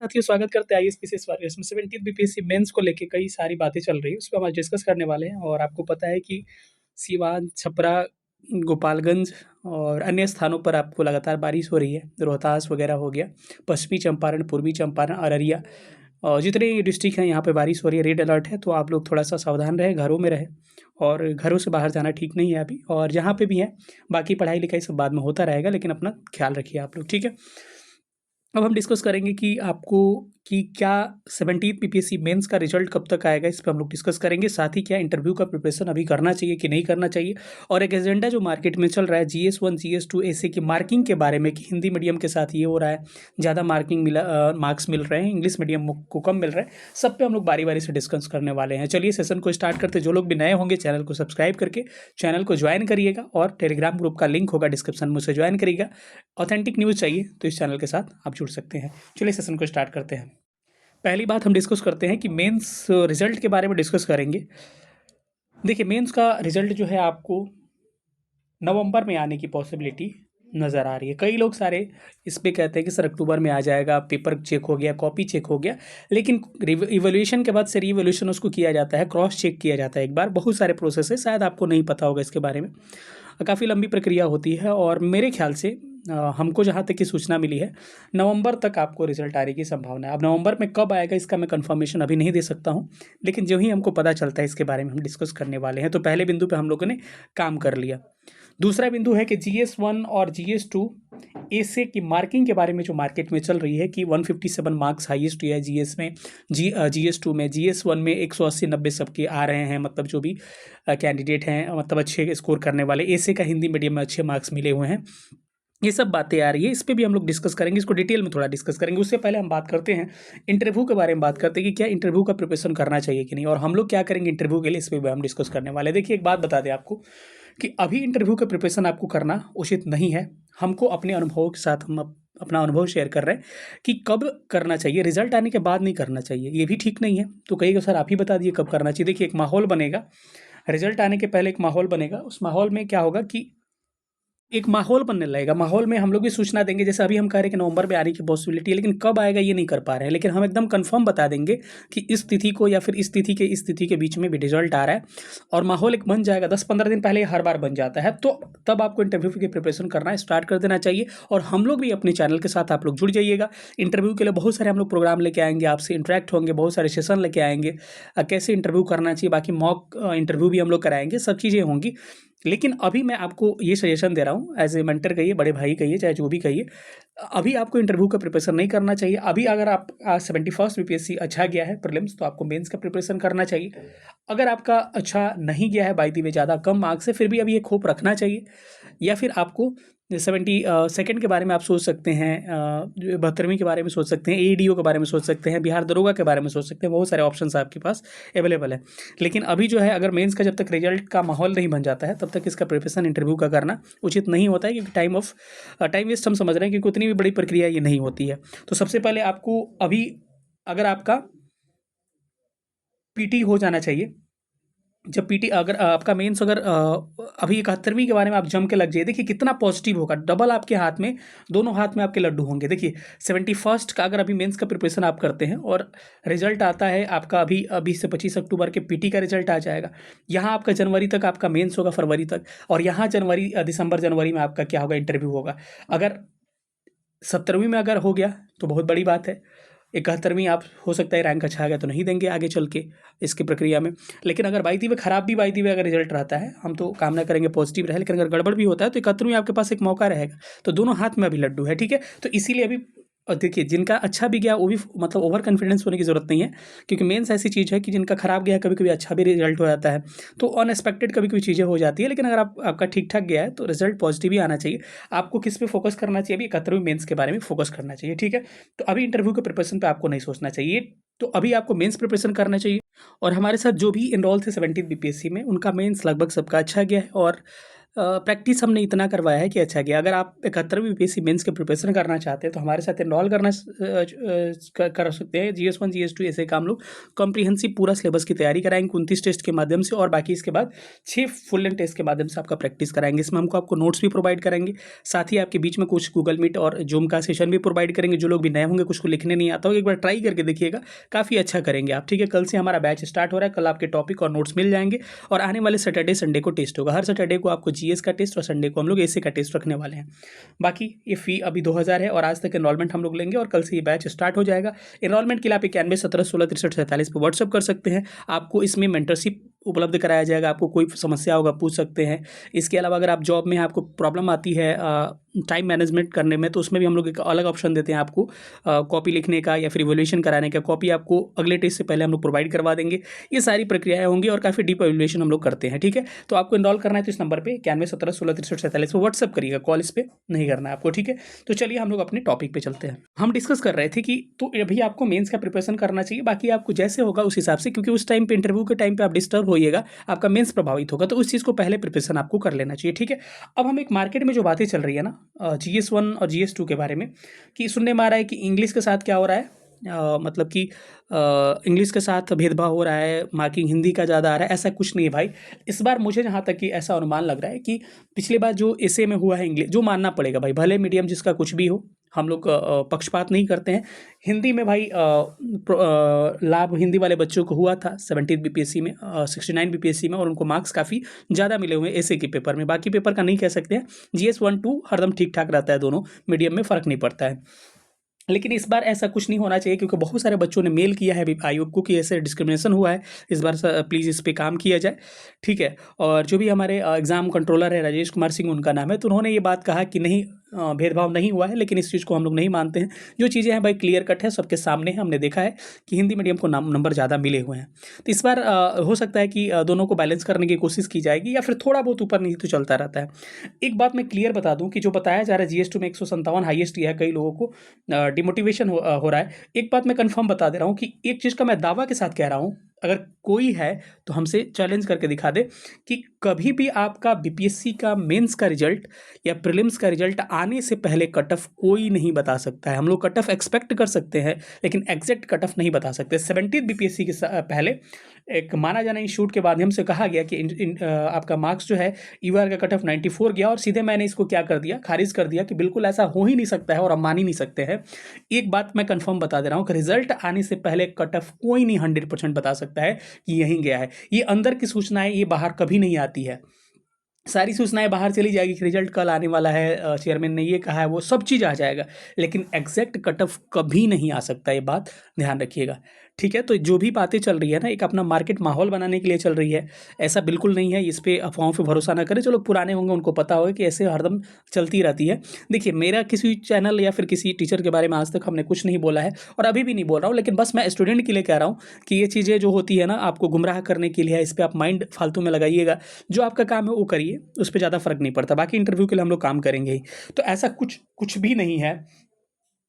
साथियों, स्वागत करते हैं आईएएस वाले इसमें 17th बीपीएससी मेंस को लेके कई सारी बातें चल रही है, उस पे हम आज डिस्कस करने वाले हैं। और आपको पता है कि सीवान, छपरा, गोपालगंज और अन्य स्थानों पर आपको लगातार बारिश हो रही है। रोहतास वगैरह हो गया, पश्चिमी चंपारण, पूर्वी चंपारण, अररिया और जितने डिस्ट्रिक्ट हैं यहाँ पे बारिश हो रही है, रेड अलर्ट है। तो आप लोग थोड़ा-सा सावधान रहें, घरों में रहें और घरों से बाहर जाना ठीक नहीं है अभी। और जहाँ पे भी हैं, बाकी पढ़ाई-लिखाई सब बाद में होता रहेगा, लेकिन अपना ख्याल रखिए आप लोग, ठीक है? अब हम डिस्कस करेंगे कि आपको कि क्या 17th बीपीएससी मेंस का रिजल्ट कब तक आएगा, इस पे हम लोग डिस्कस करेंगे। साथ ही क्या इंटरव्यू का प्रिपरेशन अभी करना चाहिए कि नहीं करना चाहिए, और एक एजेंडा जो मार्केट में चल रहा है जीएस 1 जीएस 2 ऐसे की मार्किंग के बारे में कि हिंदी मीडियम के साथ ये हो रहा है, ज़्यादा मार्क्स मिल रहे हैं, इंग्लिश मीडियम को कम मिल रहे हैं। सब पे हम लोग बारी बारी से डिस्कस करने वाले हैं। चलिए सेशन को स्टार्ट करते हैं। जो लोग भी नए होंगे चैनल को सब्सक्राइब करके चैनल को ज्वाइन करिएगा, और टेलीग्राम ग्रुप का लिंक होगा डिस्क्रिप्शन में, उसे ज्वाइन करिएगा। ऑथेंटिक न्यूज़ चाहिए तो इस चैनल के साथ आप जुड़ सकते हैं। चलिए सेशन को स्टार्ट करते हैं। पहली बात हम डिस्कस करते हैं कि मेंस रिजल्ट के बारे में डिस्कस करेंगे। देखिए, मेंस का रिजल्ट जो है आपको नवंबर में आने की पॉसिबिलिटी नज़र आ रही है। कई लोग सारे इस पे कहते हैं कि सर अक्टूबर में आ जाएगा, पेपर चेक हो गया, कॉपी चेक हो गया। लेकिन इवैल्यूएशन के बाद से रीवैल्यूएशन उसको किया जाता है, क्रॉस चेक किया जाता है एक बार। बहुत सारे प्रोसेस है, शायद आपको नहीं पता होगा इसके बारे में। काफ़ी लंबी प्रक्रिया होती है, और मेरे ख्याल से हमको जहाँ तक की सूचना मिली है, नवंबर तक आपको रिजल्ट आने की संभावना है। अब नवंबर में कब आएगा इसका मैं कंफर्मेशन अभी नहीं दे सकता हूँ, लेकिन जो ही हमको पता चलता है इसके बारे में हम डिस्कस करने वाले हैं। तो पहले बिंदु पे हम लोगों ने काम कर लिया। दूसरा बिंदु है कि जीएस 1 और जीएस 2 ऐसे की मार्किंग के बारे में जो मार्केट में चल रही है कि 157 मार्क्स हाईएस्ट है जीएस में, जीएस 2 में, जीएस 1 में 180-90 सबके आ रहे हैं। मतलब जो भी कैंडिडेट हैं, मतलब अच्छे स्कोर करने वाले, ऐसे का हिंदी मीडियम में अच्छे मार्क्स मिले हुए हैं। ये सब बातें आ रही है, इस पे भी हम लोग डिस्कस करेंगे, इसको डिटेल में थोड़ा डिस्कस करेंगे। उससे पहले हम बात करते हैं इंटरव्यू के बारे में, बात करते हैं कि क्या इंटरव्यू का प्रिपरेशन करना चाहिए कि नहीं, और हम लोग क्या करेंगे इंटरव्यू के लिए, इस पे भी हम डिस्कस करने वाले हैं। देखिए, एक बात बता दें आपको कि अभी इंटरव्यू का प्रिपरेशन आपको करना उचित नहीं है। हमको अपने अनुभवों के साथ हम अपना अनुभव शेयर कर रहे हैं कि कब करना चाहिए, रिजल्ट आने के बाद नहीं करना चाहिए, ये भी ठीक नहीं है। तो कहिएगा सर आप ही बता दिए कब करना चाहिए। देखिए, एक माहौल बनेगा, रिजल्ट आने के पहले एक माहौल बनेगा। उस माहौल में क्या होगा कि एक माहौल बनने लगेगा। माहौल में हम लोग भी सूचना देंगे, जैसे अभी हम कह रहे हैं कि नवंबर में आने की पॉसिबिलिटी है, लेकिन कब आएगा ये नहीं कर पा रहे हैं। लेकिन हम एकदम कंफर्म बता देंगे कि इस तिथि को या फिर इस तिथि के इस तिथि के बीच में भी रिजल्ट आ रहा है, और माहौल एक बन जाएगा। 10-15 दिन पहले हर बार बन जाता है, तो तब आपको इंटरव्यू की प्रिपरेशन करना स्टार्ट कर देना चाहिए। और हम लोग भी अपने चैनल के साथ आप लोग जुड़ जाइएगा। इंटरव्यू के लिए बहुत सारे हम लोग प्रोग्राम लेके आएंगे, आपसे इंटरेक्ट होंगे, बहुत सारे सेशन लेके आएंगे, कैसे इंटरव्यू करना चाहिए, बाकी मॉक इंटरव्यू भी हम लोग कराएंगे, सब चीज़ें होंगी। लेकिन अभी मैं आपको ये सजेशन दे रहा हूँ, एज ए मेंटर कहिए, बड़े भाई कहिए, चाहे जो भी कहिए, अभी आपको इंटरव्यू का प्रिपरेशन नहीं करना चाहिए। अभी अगर आप 71st बीपीएससी अच्छा गया है प्रीलिम्स, तो आपको मेंस का प्रिपरेशन करना चाहिए। अगर आपका अच्छा नहीं गया है, बाय द वे ज़्यादा कम मार्क्स है, फिर भी अभी एक होप रखना चाहिए। या फिर आपको 72nd के बारे में आप सोच सकते हैं, 72वीं के बारे में सोच सकते हैं, एईडीओ के बारे में सोच सकते हैं, बिहार दरोगा के बारे में सोच सकते हैं। बहुत सारे ऑप्शंस आपके पास अवेलेबल है। लेकिन अभी जो है, अगर मेंस का जब तक रिजल्ट का माहौल नहीं बन जाता है, तब तक इसका प्रिपरेशन इंटरव्यू का करना उचित नहीं होता है, क्योंकि टाइम वेस्ट हम समझ रहे हैं, क्योंकि उतनी भी बड़ी प्रक्रिया ये नहीं होती है। तो सबसे पहले आपको अभी, अगर आपका पीटी हो जाना चाहिए, जब पीटी अगर आपका मेंस अगर अभी 71वीं के बारे में आप जम के लग जाइए। देखिए कितना पॉजिटिव होगा, डबल आपके हाथ में, दोनों हाथ में आपके लड्डू होंगे। देखिए 71st का अगर अभी मेंस का प्रिपरेशन आप करते हैं और रिजल्ट आता है आपका, अभी 20 से 25 अक्टूबर के पीटी का रिजल्ट आ जाएगा। यहाँ आपका जनवरी तक आपका मेंस होगा, फरवरी तक, और यहाँ दिसंबर जनवरी में आपका क्या होगा, इंटरव्यू होगा। अगर 70वीं में अगर हो गया तो बहुत बड़ी बात है। 71वीं आप हो सकता है रैंक अच्छा आ गया तो नहीं देंगे आगे चल के इसकी प्रक्रिया में। लेकिन अगर बाई दी वे खराब भी बाई दी वे अगर रिजल्ट रहता है, हम तो कामना करेंगे पॉजिटिव रहे, लेकिन अगर गड़बड़ भी होता है तो 71वीं आपके पास एक मौका रहेगा। तो दोनों हाथ में अभी लड्डू है, ठीक है। तो इसीलिए अभी, और देखिए जिनका अच्छा भी गया वो भी मतलब ओवर कॉन्फिडेंस होने की ज़रूरत नहीं है, क्योंकि मेंस ऐसी चीज़ है कि जिनका खराब गया कभी कभी अच्छा भी रिजल्ट हो जाता है। तो अनएक्सपेक्टेड कभी कभी चीज़ें हो जाती है, लेकिन अगर आपका ठीक ठाक गया है तो रिजल्ट पॉजिटिव ही आना चाहिए। आपको किस पे फोकस करना चाहिए, अभी 71वीं मेंस के बारे में फोकस करना चाहिए, ठीक है। तो अभी इंटरव्यू के प्रिपरेशन पे आपको नहीं सोचना चाहिए, तो अभी आपको मेंस प्रिपरेशन करना चाहिए। और हमारे साथ जो भी इनरोल थे 17th बीपीएससी में, उनका मेंस लगभग सबका अच्छा गया है, और प्रैक्टिस हमने इतना करवाया है कि अच्छा गया। अगर आप 71वीं बीपीएससी मेंस के प्रिपरेशन करना चाहते हैं तो हमारे साथ एनरोल कर सकते हैं। GS1 GS2 ऐसे काम लोग कॉम्प्रिहेंसिव पूरा सिलेबस की तैयारी कराएंगे 29 टेस्ट के माध्यम से, और बाकी इसके बाद 6 फुल लेंथ टेस्ट के माध्यम से आपका प्रैक्टिस कराएंगे। इसमें हमको आपको नोट्स भी प्रोवाइड करेंगे, साथ ही आपके बीच में कुछ गूगल मीट और जूम का सेशन भी प्रोवाइड करेंगे। जो लोग भी नए होंगे, कुछ को लिखने नहीं आता हो, एक बार ट्राई करके देखिएगा, काफ़ी अच्छा करेंगे आप। ठीक है, कल से हमारा बैच स्टार्ट हो रहा है। कल आपके टॉपिक और नोट्स मिल जाएंगे, और आने वाले सैटरडे संडे को टेस्ट होगा। हर सैटरडे को आपको जीएस का टेस्ट और संडे को हम लोग एसए का टेस्ट रखने वाले हैं। बाकी ये फ़ी अभी 2000 है, और आज तक एनरोलमेंट हम लोग लेंगे, और कल से ये बैच स्टार्ट हो जाएगा। एनरोलमेंट के लिए आप 91 17 16 63 47 पर व्हाट्सअप कर सकते हैं। आपको इसमें मेंटरशिप उपलब्ध कराया जाएगा। आपको कोई समस्या होगा पूछ सकते हैं। इसके अलावा अगर आप जॉब में आपको प्रॉब्लम आती है टाइम मैनेजमेंट करने में, तो उसमें भी हम लोग एक अलग ऑप्शन देते हैं आपको, कॉपी लिखने का या फिर इवैल्यूएशन कराने का। कॉपी आपको अगले टेस्ट से पहले हम लोग प्रोवाइड करवा देंगे। ये सारी प्रक्रियाएं होंगी, और काफ़ी डीप इवैल्यूएशन हम लोग करते हैं। ठीक है, तो आपको इनरोल करना है तो इस नंबर पे 91 17 16 63 47 पर व्हाट्सअप करिएगा, कॉल इस पर नहीं करना है आपको। ठीक है, तो चलिए हम लोग अपने टॉपिक पे चलते हैं। हम डिस्कस कर रहे थे कि तो अभी आपको मेंस का प्रिपरेशन करना चाहिए, बाकी आपको जैसे होगा उस हिसाब से, क्योंकि उस टाइम पे इंटरव्यू के टाइम पे आप डिस्टर्ब होइएगा, आपका मेंस प्रभावित होगा, तो उस चीज़ को पहले प्रिपरेशन आपको कर लेना चाहिए। ठीक है, अब हम एक मार्केट में जो बातें चल रही है ना GS1 और GS2 के बारे में, कि सुनने में आ रहा है कि इंग्लिश के साथ क्या हो रहा है, मतलब कि इंग्लिश के साथ भेदभाव हो रहा है, मार्किंग हिंदी का ज़्यादा आ रहा है। ऐसा कुछ नहीं है भाई। इस बार मुझे जहाँ तक कि ऐसा अनुमान लग रहा है कि पिछली बार जो एसए में हुआ है इंग्लिश, जो मानना पड़ेगा भाई, भले मीडियम जिसका कुछ भी हो, हम लोग पक्षपात नहीं करते हैं। हिंदी में भाई लाभ हिंदी वाले बच्चों को हुआ था 70 बीपीएससी में, 69 बीपीएससी में, और उनको मार्क्स काफ़ी ज़्यादा मिले हुए हैं एसए के पेपर में। बाकी पेपर का नहीं कह सकते हैं। GS1 2 हरदम ठीक ठाक रहता है, दोनों मीडियम में फ़र्क नहीं पड़ता है। लेकिन इस बार ऐसा कुछ नहीं होना चाहिए, क्योंकि बहुत सारे बच्चों ने मेल किया है अभी आयोग को कि ऐसे डिस्क्रिमिनेशन हुआ है। इस बार प्लीज़ इस पे काम किया जाए। ठीक है, और जो भी हमारे एग्ज़ाम कंट्रोलर है, राजेश कुमार सिंह उनका नाम है, तो उन्होंने ये बात कहा कि नहीं, भेदभाव नहीं हुआ है, लेकिन इस चीज़ को हम लोग नहीं मानते हैं। जो चीज़ें हैं भाई क्लियर कट है, सबके सामने है। हमने देखा है कि हिंदी मीडियम को नंबर ज़्यादा मिले हुए हैं। तो इस बार हो सकता है कि दोनों को बैलेंस करने की कोशिश की जाएगी, या फिर थोड़ा बहुत ऊपर नीचे तो चलता रहता है। एक बात मैं क्लियर बता दूं कि जो बताया जा रहा है GS2 में 157 हाईएस्ट किया है, कई लोगों को डिमोटिवेशन हो रहा है। एक बात मैं कंफर्म बता दे रहा हूँ कि एक चीज़ का मैं दावा के साथ कह रहा हूँ, अगर कोई है तो हमसे चैलेंज करके दिखा दे कि कभी भी आपका बीपीएससी का मेंस का रिजल्ट या प्रीलिम्स का रिजल्ट आने से पहले कट ऑफ कोई नहीं बता सकता है। हम लोग कट ऑफ एक्सपेक्ट कर सकते हैं, लेकिन एग्जैक्ट कट ऑफ नहीं बता सकते। 70 बीपीएससी के पहले एक माना जाना इंस्टीट्यूट के माध्यम से कहा गया कि आपका मार्क्स जो है ईवार का कट ऑफ 94 गया, और सीधे मैंने इसको क्या कर दिया, खारिज कर दिया कि बिल्कुल ऐसा हो ही नहीं सकता है, और हम मान ही नहीं सकते हैं। एक बात मैं कंफर्म बता दे रहा हूँ कि रिजल्ट आने से पहले कट ऑफ कोई नहीं 100% बता सकता है कि यहीं गया है। ये अंदर की सूचनाएं ये बाहर कभी नहीं आती है। सारी सूचनाएं बाहर चली जाएगी कि रिजल्ट कल आने वाला है, चेयरमैन ने ये कहा है, वो सब चीज़ आ जाएगा, लेकिन एग्जैक्ट कट ऑफ कभी नहीं आ सकता। ये बात ध्यान रखिएगा। ठीक है, तो जो भी बातें चल रही है ना, एक अपना मार्केट माहौल बनाने के लिए चल रही है, ऐसा बिल्कुल नहीं है। इस पे अफवाहों पे भरोसा ना करें। जो लोग पुराने होंगे उनको पता होगा कि ऐसे हरदम चलती रहती है। देखिए, मेरा किसी चैनल या फिर किसी टीचर के बारे में आज तक हमने कुछ नहीं बोला है, और अभी भी नहीं बोल रहा हूँ, लेकिन बस मैं स्टूडेंट के लिए कह रहा हूँ कि ये चीज़ें जो होती है ना, आपको गुमराह करने के लिए है। इस पर आप माइंड फालतू में लगाइएगा। जो आपका काम है वो करिए, उस पर ज़्यादा फर्क नहीं पड़ता। बाकी इंटरव्यू के लिए हम लोग काम करेंगे ही। तो ऐसा कुछ भी नहीं है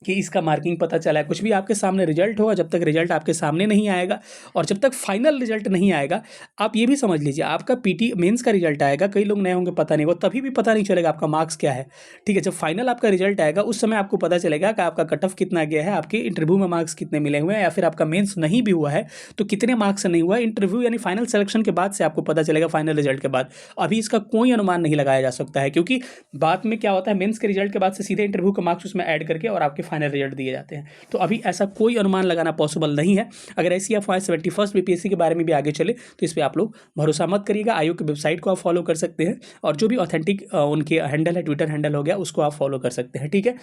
कि इसका मार्किंग पता चला है। कुछ भी आपके सामने रिजल्ट होगा, जब तक रिजल्ट आपके सामने नहीं आएगा और जब तक फाइनल रिजल्ट नहीं आएगा, आप ये भी समझ लीजिए, आपका पीटी मेंस का रिजल्ट आएगा, कई लोग नए होंगे पता नहीं, वो तभी भी पता नहीं चलेगा आपका मार्क्स क्या है। ठीक है, जब फाइनल आपका रिजल्ट आएगा उस समय आपको पता चलेगा कि आपका कट ऑफ कितना गया है, आपके इंटरव्यू में मार्क्स कितने मिले हुए हैं, या फिर आपका मेंस नहीं भी हुआ है तो कितने मार्क्स से नहीं हुआ है। इंटरव्यू यानी फाइनल सिलेक्शन के बाद से आपको पता चलेगा, फाइनल रिजल्ट के बाद। अभी इसका कोई अनुमान नहीं लगाया जा सकता है, क्योंकि बाद में क्या होता है, मेंस के रिजल्ट के बाद से सीधे इंटरव्यू का मार्क्स उसमें ऐड करके और आपके फाइनल रिजल्ट दिए जाते हैं। तो अभी ऐसा कोई अनुमान लगाना पॉसिबल नहीं है। अगर ऐसी अफवाह 71st बीपीएससी के बारे में भी आगे चले तो इस पर आप लोग भरोसा मत करिएगा। आयोग की वेबसाइट को आप फॉलो कर सकते हैं, और जो भी ऑथेंटिक उनके हैंडल है, ट्विटर हैंडल हो गया, उसको आप फॉलो कर सकते हैं। ठीक है,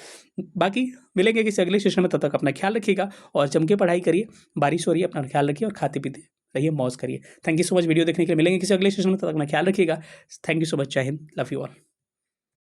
बाकी मिलेंगे किसी अगले सेशन में। तब तक अपना ख्याल रखिएगा और जम के पढ़ाई करिए। बारिश हो रही है, अपना ख्याल रखिए और खाते पीते रहिए, मौज करिए। Thank you so much video देखने के लिए। मिलेंगे किसी अगले सेशन में, तब तक अपना ख्याल रखिएगा। Thank you so much. जय हिंद, लव यू ऑल।